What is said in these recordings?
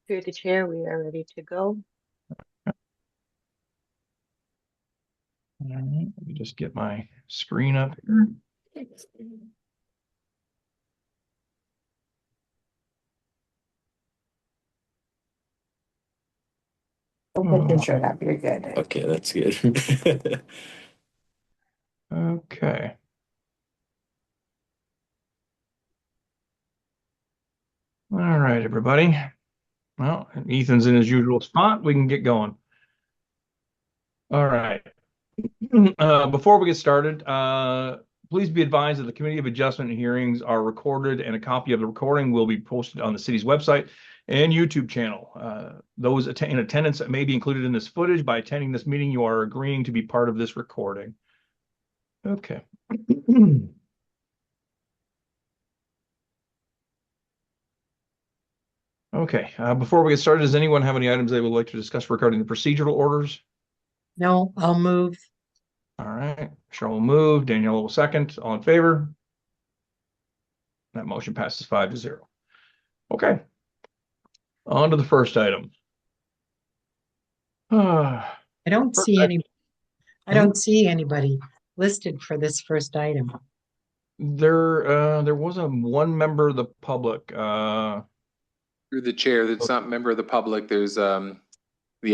Through the chair, we are ready to go. All right, let me just get my screen up here. Open your shirt up, you're good. Okay, that's good. Okay. All right, everybody. Well, Ethan's in his usual spot. We can get going. All right. Before we get started, please be advised that the Committee of Adjustment hearings are recorded, and a copy of the recording will be posted on the city's website and YouTube channel. Those in attendance may be included in this footage. By attending this meeting, you are agreeing to be part of this recording. Okay. Okay, before we get started, does anyone have any items they would like to discuss regarding the procedural orders? No, I'll move. All right, Cheryl will move, Danielle will second. All in favor? That motion passes 5-0. Okay, on to the first item. I don't First see item. I don't see anybody listed for this first item. There was one member of the public. Through the chair, that's not a member of the public. There's the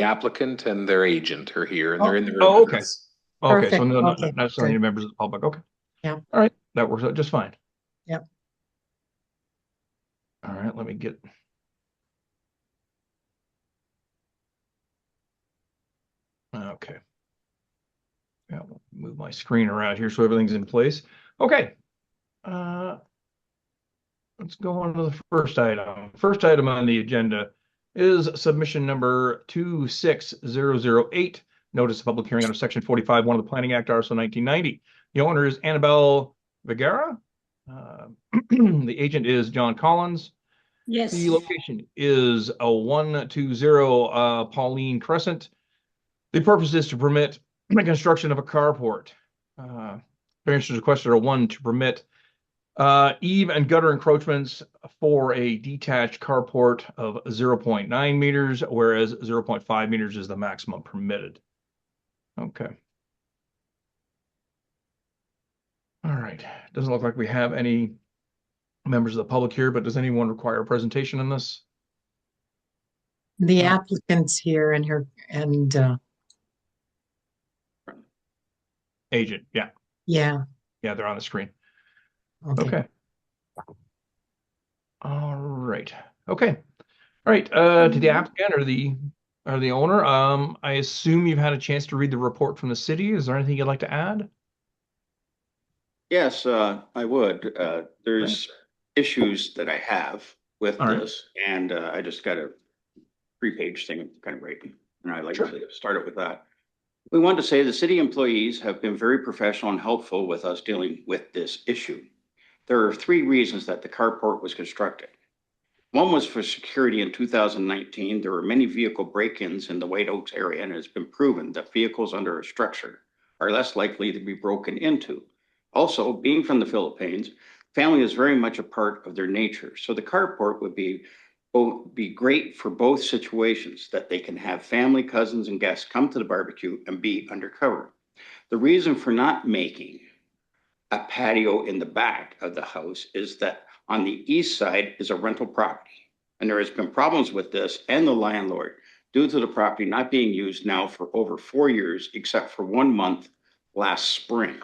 applicant and their agent are here, and they're in the room. Oh, with okay. us. Okay, so Perfect. no, Okay, not necessarily good. members of the public. Okay. Yeah. All right, that works out just fine. Yep. All right, let me get. Okay. Yeah, I'll move my screen around here so everything's in place. Okay. Let's go on to the first item. First item on the agenda is submission number 26008, notice of public hearing under section 45, one of the Planning Act, RSO 1990. The owner is Annabelle Vergara. The agent is John Collins. Yes. The location is a 120 Pauline Crescent. The purpose is to permit the construction of a carport. Variances requested are 1, to permit eave and gutter encroachments for a detached carport of 0.9 meters, whereas 0.5 meters is the maximum permitted. Okay. All right. Doesn't look like we have any members of the public here, but does anyone require a presentation on this? The applicant's here and Agent, yeah. Yeah. Yeah, they're on the screen. Okay. Okay. All right. Okay. All right. To the applicant or the owner, I assume you've had a chance to read the report from the city. Is there anything you'd like to add? Yes, I would. There's issues that I have with All right. this, and I just got a 3-page thing kind of writing, and I'd like Sure. to start it with that. We want to say the city employees have been very professional and helpful with us dealing with this issue. There are 3 reasons that the carport was constructed. One was for security in 2019. There were many vehicle break-ins in the White Oaks area, and it has been proven that vehicles under a structure are less likely to be broken into. Also, being from the Philippines, family is very much a part of their nature. So the carport would be great for both situations, that they can have family, cousins, and guests come to the barbecue and be undercover. The reason for not making a patio in the back of the house is that on the east side is a rental property. And there has been problems with this and the landlord due to the property not being used now for over 4 years, except for 1 month last spring.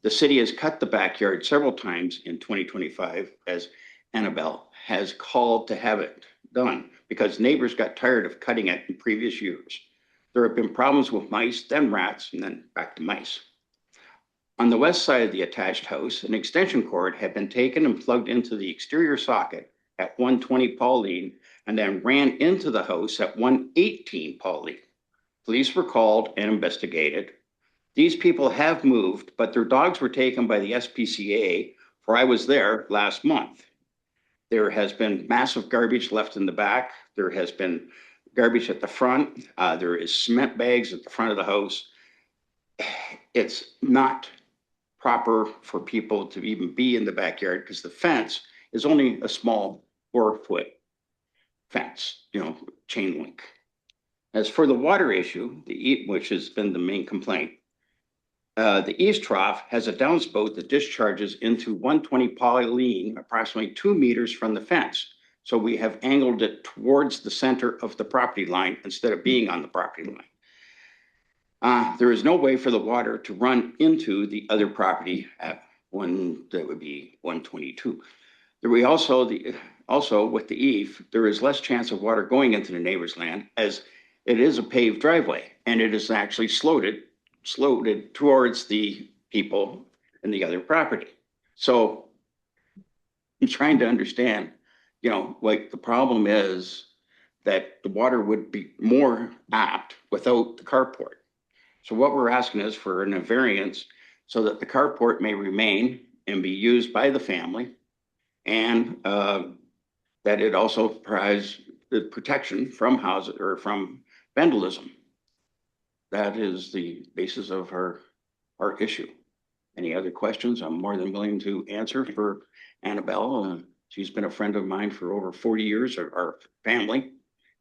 The city has cut the backyard several times in 2025, as Annabelle has called to have it done because neighbors got tired of cutting it in previous years. There have been problems with mice, then rats, and then back to mice. On the west side of the attached house, an extension cord had been taken and plugged into the exterior socket at 120 Pauline and then ran into the house at 118 Pauline. Police were called and investigated. These people have moved, but their dogs were taken by the SPCA, for I was there last month. There has been massive garbage left in the back. There has been garbage at the front. There is cement bags at the front of the house. It's not proper for people to even be in the backyard because the fence is only a small 4 foot fence, chain link. As for the water issue, which has been the main complaint, the east trough has a downspout that discharges into 120 Pauline, approximately 2 meters from the fence. So we have angled it towards the center of the property line instead of being on the property line. There is no way for the water to run into the other property at that would be 122. We also with the eave, there is less chance of water going into the neighbor's land as it is a paved driveway and it is actually sloped towards the people in the other property. So I'm trying to understand, like the problem is that the water would be more apt without the carport. So what we're asking is for an variance so that the carport may remain and be used by the family, and that it also provides the protection from houses or from vandalism. That is the basis of our issue. Any other questions? I'm more than willing to answer for Annabelle. She's been a friend of mine for over 40 years, our family,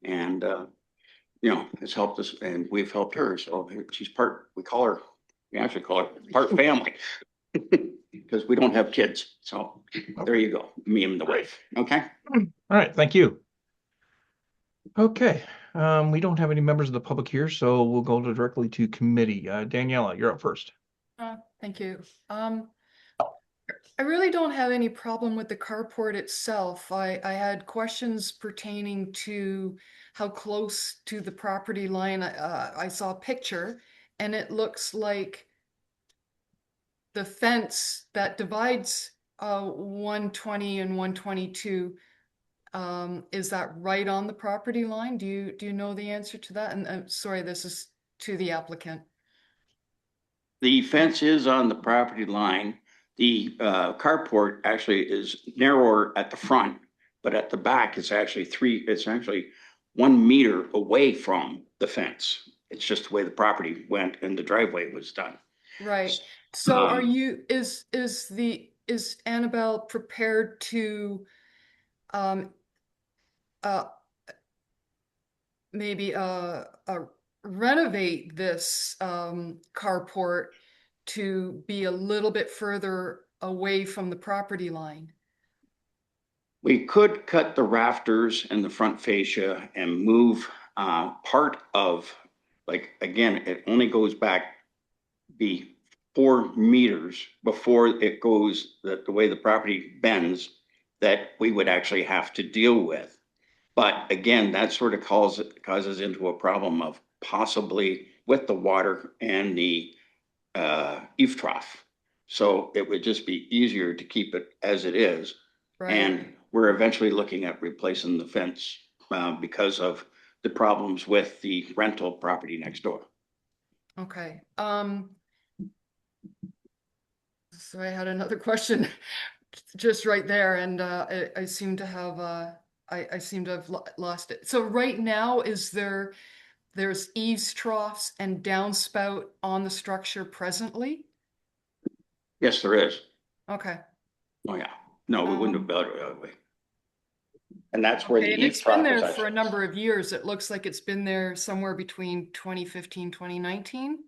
and has helped us, and we've helped her. So she's we actually call her part family because we don't have kids. So there you go, me and the wife. Okay. All right, thank you. Okay, we don't have any members of the public here, so we'll go directly to committee. Daniela, you're up first. Thank you. I really don't have any problem with the carport itself. I had questions pertaining to how close to the property line. I saw a picture and it looks like the fence that divides 120 and 122, is that right on the property line? Do you know the answer to that? And sorry, this is to the applicant. The fence is on the property line. The carport actually is narrower at the front, but at the back it's actually 1 meter away from the fence. It's just the way the property went and the driveway was done. Right. So is Annabelle prepared to maybe renovate this carport to be a little bit further away from the property line? We could cut the rafters and the front fascia and move part of, again, it only goes back be 4 meters before it goes the way the property bends that we would actually have to deal with. But again, that sort of causes into a problem of possibly with the water and the eave trough. So it would just be easier to keep it as it is. Right. And we're eventually looking at replacing the fence because of the problems with the rental property next door. Okay. So I had another question just right there, and I seem to have lost it. So right now, there's eaves troughs and downspout on the structure presently? Yes, there is. Okay. Oh yeah. No, we wouldn't have built it that way. And that's where the And eave it's been trough is there for a actually. number of years. It looks like it's been there somewhere between 2015, 2019.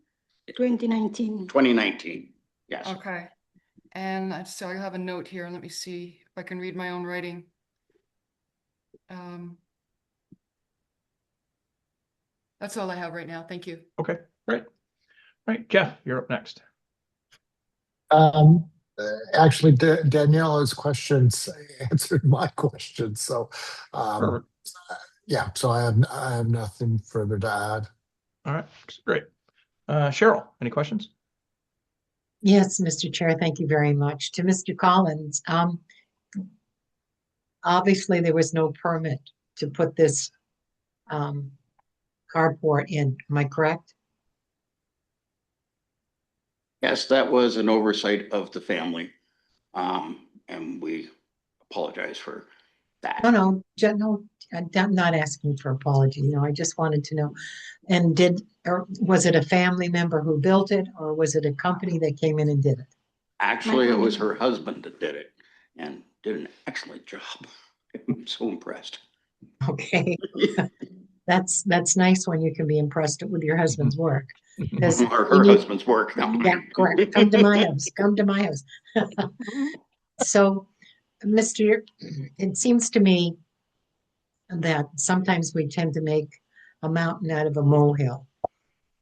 2019. 2019. Yes. Okay. And I have a note here. Let me see if I can read my own writing. That's all I have right now. Thank you. Okay, great. All right, Jeff, you're up next. Actually, Daniela's questions answered my questions. So, yeah, so I have nothing further to add. All right, great. Cheryl, any questions? Yes, Mr. Chair, thank you very much. To Mr. Collins, obviously there was no permit to put this carport in. Am I correct? Yes, that was an oversight of the family. And we apologize for that. No, I'm not asking for apology. No, I just wanted to know. And was it a family member who built it, or was it a company that came in and did it? Actually, it was her husband that did it and did an excellent job. I'm so impressed. Okay, that's nice when you can be impressed with your husband's work. 'Cause Or you her need- husband's work. No. Yeah, correct. Come to my house. Come to my house. So, Mr. It seems to me that sometimes we tend to make a mountain out of a molehill.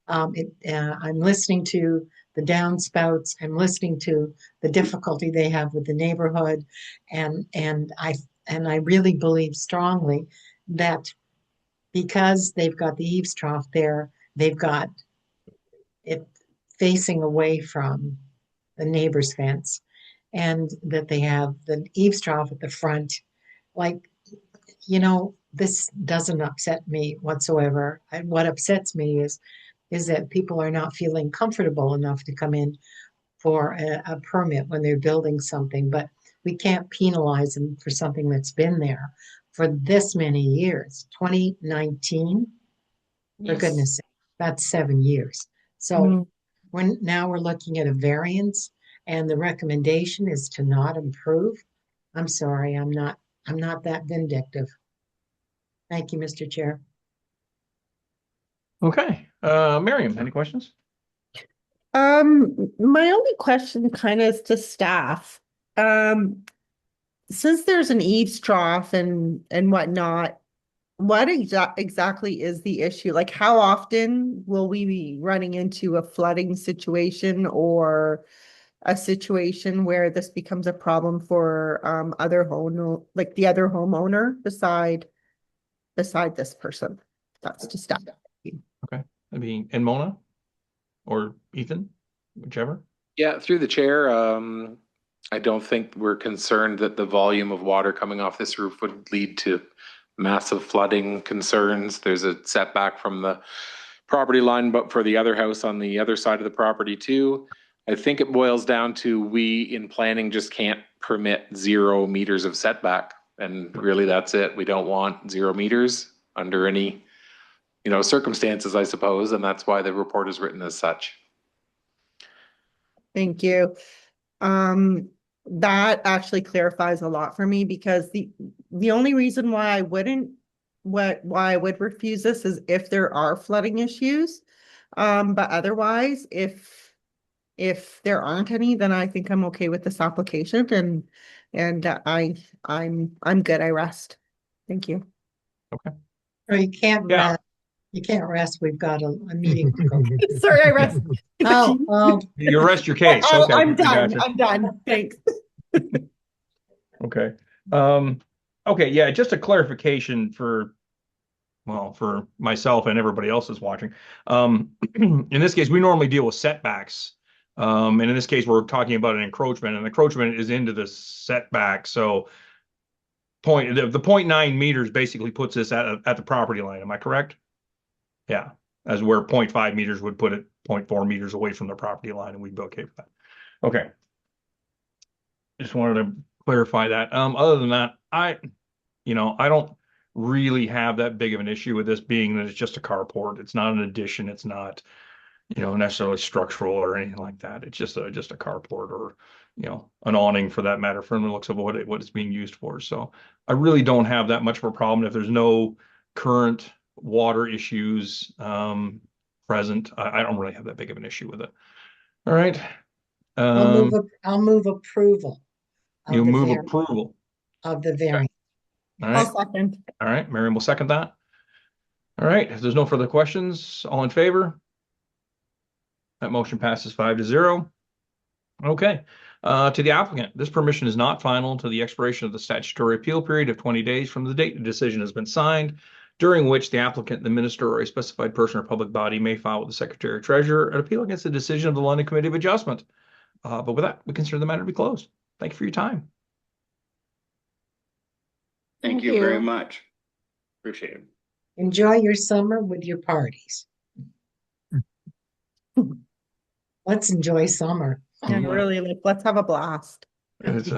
I'm listening to the downspouts. I'm listening to the difficulty they have with the neighborhood, and I really believe strongly that because they've got the eaves trough there, they've got it facing away from the neighbor's fence, and that they have the eaves trough at the front. Like, this doesn't upset me whatsoever. What upsets me is that people are not feeling comfortable enough to come in for a permit when they're building something, but we can't penalize them for something that's been there for this many years. 2019, for Yes. goodness sake, that's 7 years. So now we're looking at a variance, and the recommendation is to not improve. I'm sorry, I'm not that vindictive. Thank you, Mr. Chair. Okay, Miriam, any questions? My only question kind of is to staff. Since there's an eaves trough and whatnot, what exactly is the issue? Like, how often will we be running into a flooding situation or a situation where this becomes a problem for like the other homeowner beside this person? That's to staff. Okay, that'd be and Mona or Ethan, whichever. Yeah, through the chair, I don't think we're concerned that the volume of water coming off this roof would lead to massive flooding concerns. There's a setback from the property line, but for the other house on the other side of the property too. I think it boils down to we in planning just can't permit 0 meters of setback. And really that's it. We don't want 0 meters under any, circumstances, I suppose. And that's why the report is written as such. Thank you. That actually clarifies a lot for me because the only reason why I wouldn't why I would refuse this is if there are flooding issues. But otherwise, if there aren't any, then I think I'm okay with this application and I'm good. I rest. Thank you. Or you can't Yeah. rest. You can't rest. We've got a meeting to go. Sorry, I rest. Oh, You rest your case. Okay, I'm done. gotcha. I'm done. Thanks. Okay. Okay, yeah, just a clarification for myself and everybody else that's watching. In this case, we normally deal with setbacks. And in this case, we're talking about an encroachment, and encroachment is into the setback. So the 0.9 meters basically puts us at the property line. Am I correct? Yeah, as where 0.5 meters would put it 0.4 meters away from the property line, and we'd be okay with that. Okay. Just wanted to clarify that. Other than that, I don't really have that big of an issue with this being that it's just a carport. It's not an addition. It's not, necessarily structural or anything like that. It's just a carport or, an awning for that matter from the looks of what it's being used for. So I really don't have that much of a problem if there's no current water issues present. I don't really have that big of an issue with it. All right. I'll move approval. of You the move var- approval. Of the variance. All right. I'll second. All right. Miriam will second that. All right. If there's no further questions, all in favor? That motion passes 5-0. Okay. To the applicant, this permission is not final until the expiration of the statutory appeal period of 20 days from the date the decision has been signed, during which the applicant, the minister, or a specified person or public body may file with the secretary or treasurer an appeal against the decision of the London Committee of Adjustment. But with that, we consider the matter to be closed. Thank you for your time. Thank you very much. Appreciate it. Enjoy your summer with your parties. Let's enjoy summer. Yeah, really, let's have a blast. It's,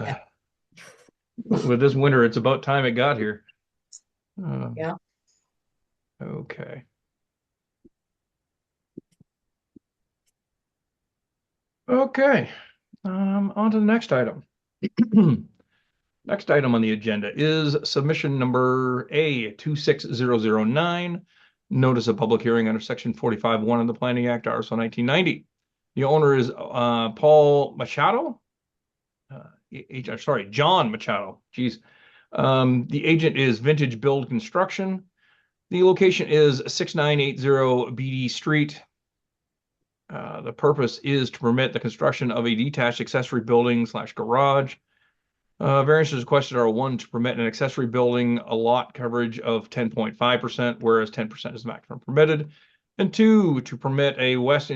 with this winter, it's about time it got here. Yeah. Okay. Okay. On to the next item. Next item on the agenda is submission number A 26009. Notice of public hearing under section 45(1) of the Planning Act, RSO 1990. The owner is Paul Machado. John Machado. Geez. The agent is Vintage Build Construction. The location is 6980 BD Street. The purpose is to permit the construction of a detached accessory building / garage. Variances requested are 1, to permit an accessory building a lot coverage of 10.5%, whereas 10% is maximum permitted. And 2, to permit a west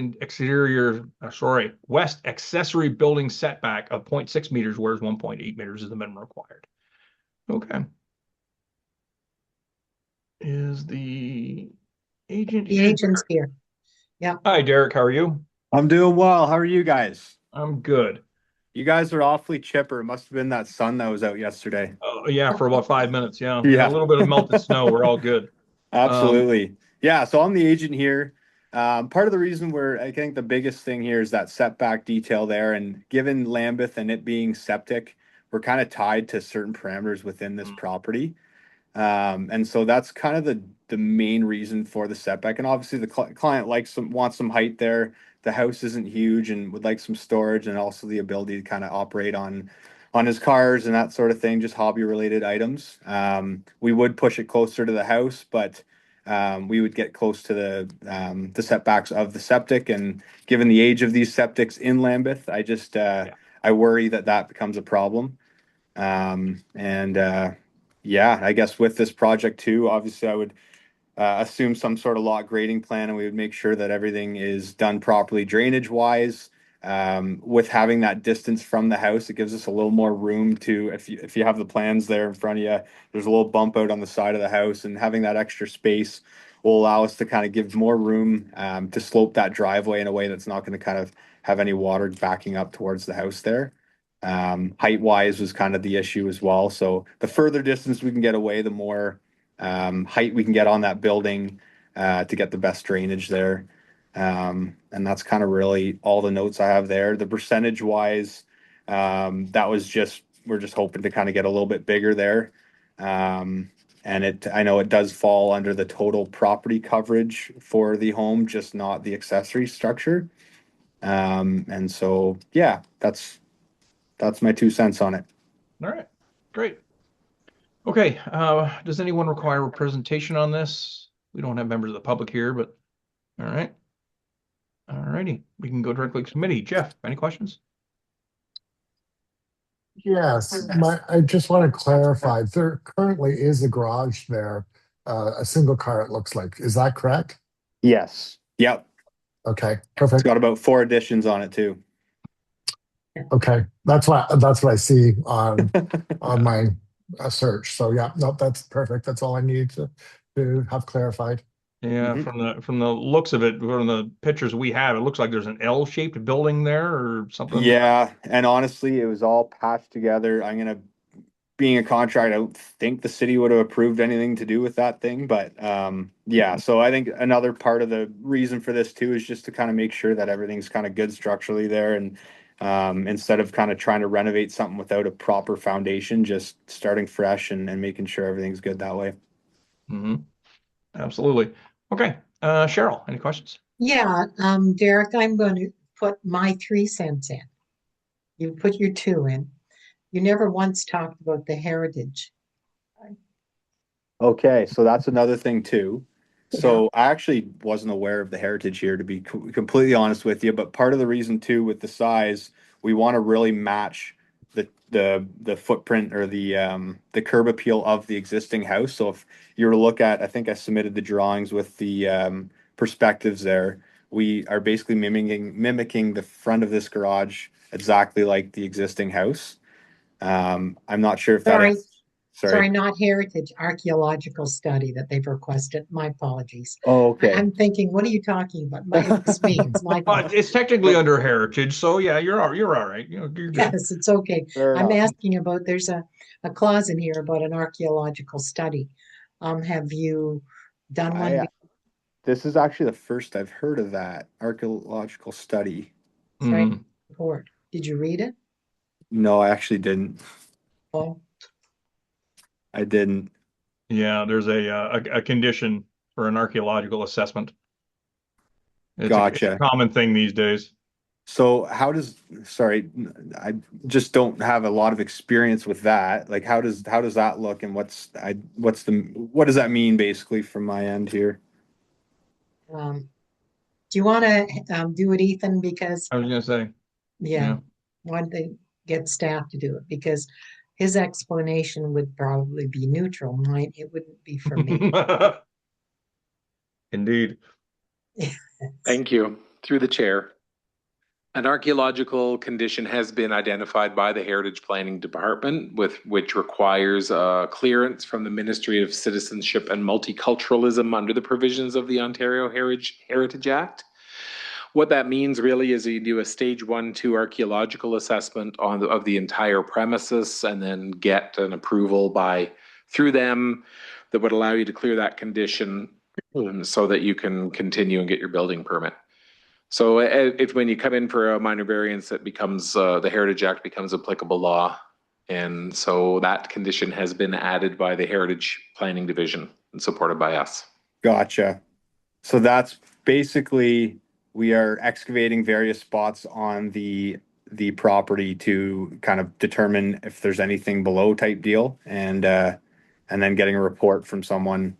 accessory building setback of 0.6 meters, whereas 1.8 meters is the minimum required. Okay. Is the agent The here? agent's here. Hi, Derek. How are you? I'm doing well. How are you guys? I'm good. You guys are awfully chipper. It must have been that sun that was out yesterday. Yeah, for about 5 minutes. Yeah. Yeah. A little bit of melted snow. We're all good. Absolutely. Yeah. So I'm the agent here. Part of the reason I think the biggest thing here is that setback detail there. And given Lambeth and it being septic, we're kind of tied to certain parameters within this property. And so that's kind of the main reason for the setback. And obviously the client wants some height there. The house isn't huge and would like some storage and also the ability to kind of operate on his cars and that sort of thing, just hobby related items. We would push it closer to the house, but we would get close to the setbacks of the septic. And given the age of these septics in Lambeth, I worry that becomes a problem. Yeah, I guess with this project too, obviously I would assume some sort of lot grading plan, and we would make sure that everything is done properly drainage wise. With having that distance from the house, it gives us a little more room to, if you have the plans there in front of you, there's a little bump out on the side of the house, and having that extra space will allow us to kind of give more room to slope that driveway in a way that's not going to kind of have any water backing up towards the house there. Height wise was kind of the issue as well. So the further distance we can get away, the more height we can get on that building to get the best drainage there. And that's kind of really all the notes I have there. The percentage wise, we're just hoping to kind of get a little bit bigger there. And I know it does fall under the total property coverage for the home, just not the accessory structure. And so, yeah, that's my 2 cents on it. All right, great. Okay, does anyone require a presentation on this? We don't have members of the public here, but all right. All righty, we can go directly to committee. Jeff, any questions? Yes, I just want to clarify, there currently is a garage there, a single car it looks like. Is that correct? Yes. Yep. Okay, It's perfect. got about 4 additions on it too. Okay, that's what I see on my search. So yeah, no, that's perfect. That's all I need to have clarified. Yeah, from the looks of it, from the pictures we have, it looks like there's an L-shaped building there or something. Yeah, and honestly, it was all patched together. Being a contractor, I don't think the city would have approved anything to do with that thing. But yeah, so I think another part of the reason for this too is just to kind of make sure that everything's kind of good structurally there, and instead of kind of trying to renovate something without a proper foundation, just starting fresh and making sure everything's good that way. Absolutely. Okay, Cheryl, any questions? Yeah, Derek, I'm going to put my 3 cents in. You put your 2 in. You never once talked about the heritage. Okay, so that's another thing too. So I actually wasn't aware of the heritage here, to be completely honest with you. But part of the reason too, with the size, we want to really match the footprint or the curb appeal of the existing house. So if you were to look at, I think I submitted the drawings with the perspectives there. We are basically mimicking the front of this garage exactly like the existing house. I'm not sure if that Sorry. is. Sorry, not heritage, archaeological study that they've requested. My apologies. Oh, okay. I'm thinking, what are you talking about? It's me. It's my fault. It's technically under heritage, so yeah, you're all right. You're good. Yes, it's okay. Fair I'm enough. asking about, there's a clause in here about an archaeological study. Have you done one? This is actually the first I've heard of that archaeological study. Right. Report. Did you read it? No, I actually didn't. Well, I didn't. Yeah, there's a condition for an archaeological assessment. It's Gotcha. a common thing these days. So how does, sorry, I just don't have a lot of experience with that. Like how does that look and what does that mean basically from my end here? Do you want to do it, Ethan? Because, I was gonna say, yeah, why don't they get staff to do it? Because his explanation would probably be neutral. Mine, it wouldn't be for me. Indeed. Thank you. Through the chair. An archaeological condition has been identified by the Heritage Planning Department, which requires clearance from the Ministry of Citizenship and Multiculturalism under the provisions of the Ontario Heritage Act. What that means really is you do a stage 1-2 archaeological assessment of the entire premises and then get an approval through them that would allow you to clear that condition so that you can continue and get your building permit. So if when you come in for a minor variance, it becomes the Heritage Act becomes applicable law. And so that condition has been added by the Heritage Planning Division and supported by us. Gotcha. So that's basically, we are excavating various spots on the property to kind of determine if there's anything below type deal, and then getting a report from someone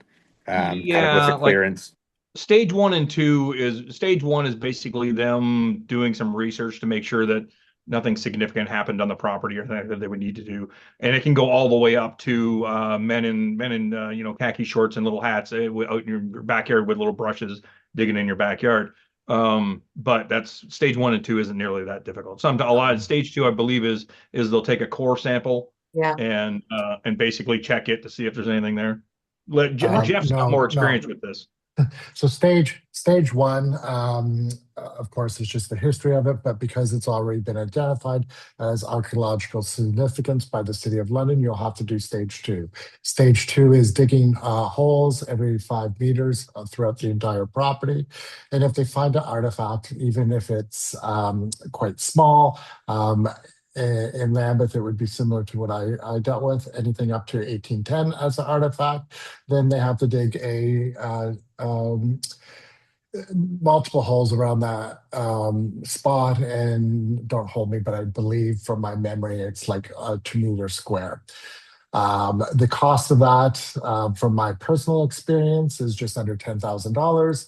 kind of with Yeah, a like clearance. stage 1 and 2 is basically them doing some research to make sure that nothing significant happened on the property or anything that they would need to do. And it can go all the way up to men in khaki shorts and little hats out in your backyard with little brushes digging in your backyard. But that's stage 1 and 2 isn't nearly that difficult. A lot of stage 2, I believe, is they'll take a core sample and basically check it to see if there's anything there. Jeff's got more experience with this. So stage one, of course, is just the history of it, but because it's already been identified as archaeological significance by the City of London, you'll have to do stage 2. Stage 2 is digging holes every 5 meters throughout the entire property. And if they find an artifact, even if it's quite small, in Lambeth, it would be similar to what I dealt with, anything up to 1810 as an artifact. Then they have to dig multiple holes around that spot, and don't hold me, but I believe from my memory, it's like a 2-meter square. The cost of that, from my personal experience, is just under $10,000.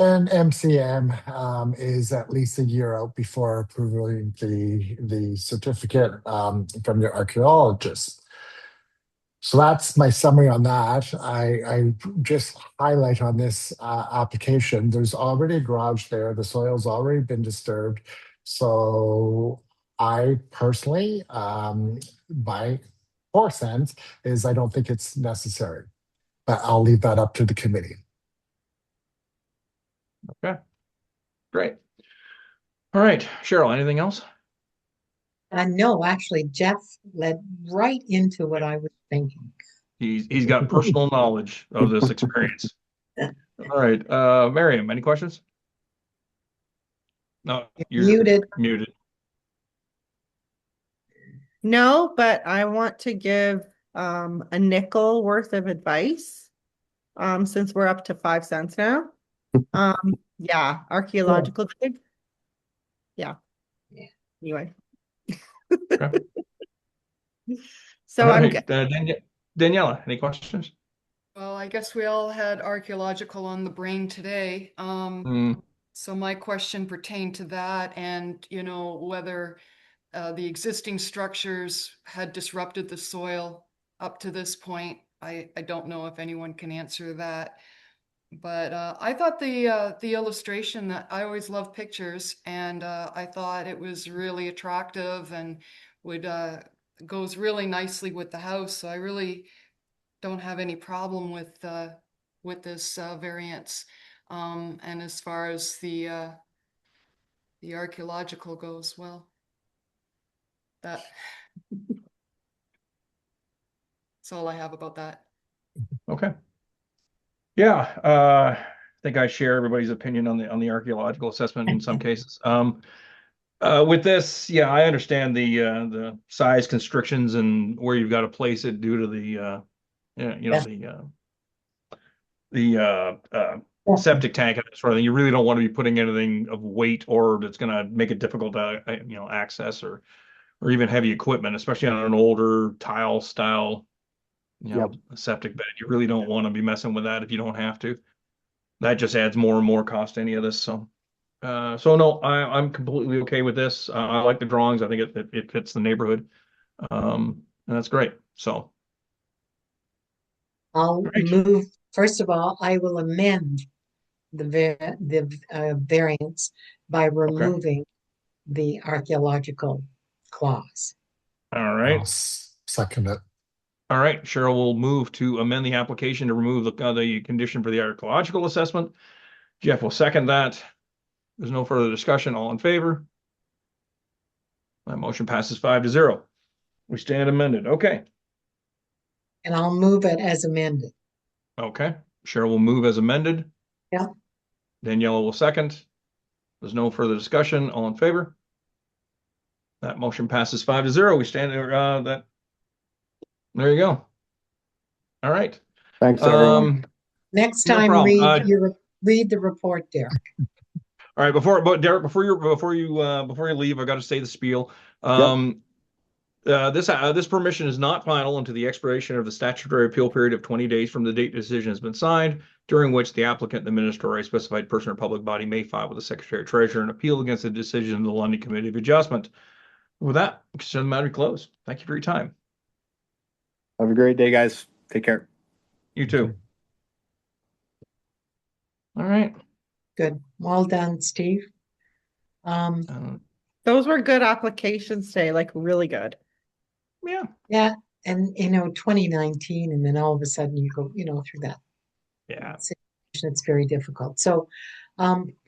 And MCM is at least a year out before approving the certificate from your archaeologist. So that's my summary on that. I just highlight on this application, there's already a garage there. The soil's already been disturbed. So I personally, my 4 cents is I don't think it's necessary, but I'll leave that up to the committee. Okay, great. All right, Cheryl, anything else? No, actually, Jeff led right into what I was thinking. He's got personal knowledge of this experience. All right, Miriam, any questions? No, you're muted. No, but I want to give a nickel worth of advice since we're up to 5 cents now. Yeah, archaeological dig. Yeah. Anyway. Okay. So All I'm right, Daniela, any questions? Well, I guess we all had archaeological on the brain today. So my question pertained to that, and whether the existing structures had disrupted the soil up to this point. I don't know if anyone can answer that. But I thought the illustration, that I always love pictures, and I thought it was really attractive and goes really nicely with the house. So I really don't have any problem with this variance. And as far as the archaeological goes, well, that's all I have about that. Okay. Yeah, I think I share everybody's opinion on the archaeological assessment in some cases. With this, yeah, I understand the size constrictions and where you've got to place it due to the yeah, you know, Yeah. the septic tank and that sort of thing. You really don't want to be putting anything of weight or that's going to make it difficult to access or even heavy equipment, especially on an older tile style septic bed. You really don't want to be messing with that if you don't have to. That just adds more and more cost to any of this. So no, I'm completely okay with this. I like the drawings. I think it fits the neighborhood. And that's great. So, I'll Right. move, first of all, I will amend the variance by removing the archaeological clause. all I'll right. second it. All right. Cheryl will move to amend the application to remove the condition for the archaeological assessment. Jeff will second that. There's no further discussion. All in favor? That motion passes 5-0. We stand amended. Okay. And I'll move it as amended. Okay. Cheryl will move as amended. Yeah. Daniela will second. There's no further discussion. All in favor? That motion passes 5-0. We stand that. There you go. All right. Thanks, everyone. Next No time, problem. read the report, Derek. All right, Derek, before you leave, I got to say the spiel. This permission is not final until the expiration of the statutory appeal period of 20 days from the date the decision has been signed, during which the applicant, the minister, or a specified person or public body may file with the Secretary Treasurer an appeal against the decision of the London Committee of Adjustment. With that, consider the matter closed. Thank you for your time. Have a great day, guys. Take care. You too. All right. Good. Well done, Steve. Those were good applications today, like really good. Yeah. Yeah. And 2019, and then all of a sudden you go, through that. Yeah. It's very difficult. So,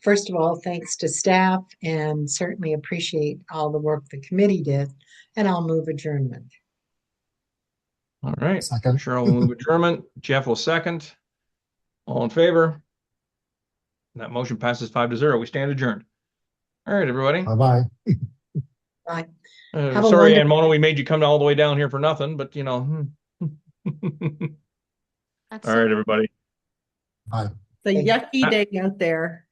first of all, thanks to staff and certainly appreciate all the work the committee did. And I'll move adjournment. All right. Second. Cheryl will move adjournment. Jeff will second. All in favor? That motion passes 5-0. We stand adjourned. All right, everybody. Bye-bye. Bye. Sorry, Have a wonderful- Ann Mona, we made you come all the way down here for nothing, but All right, everybody. Bye. It's a Thank you. yucky day out there.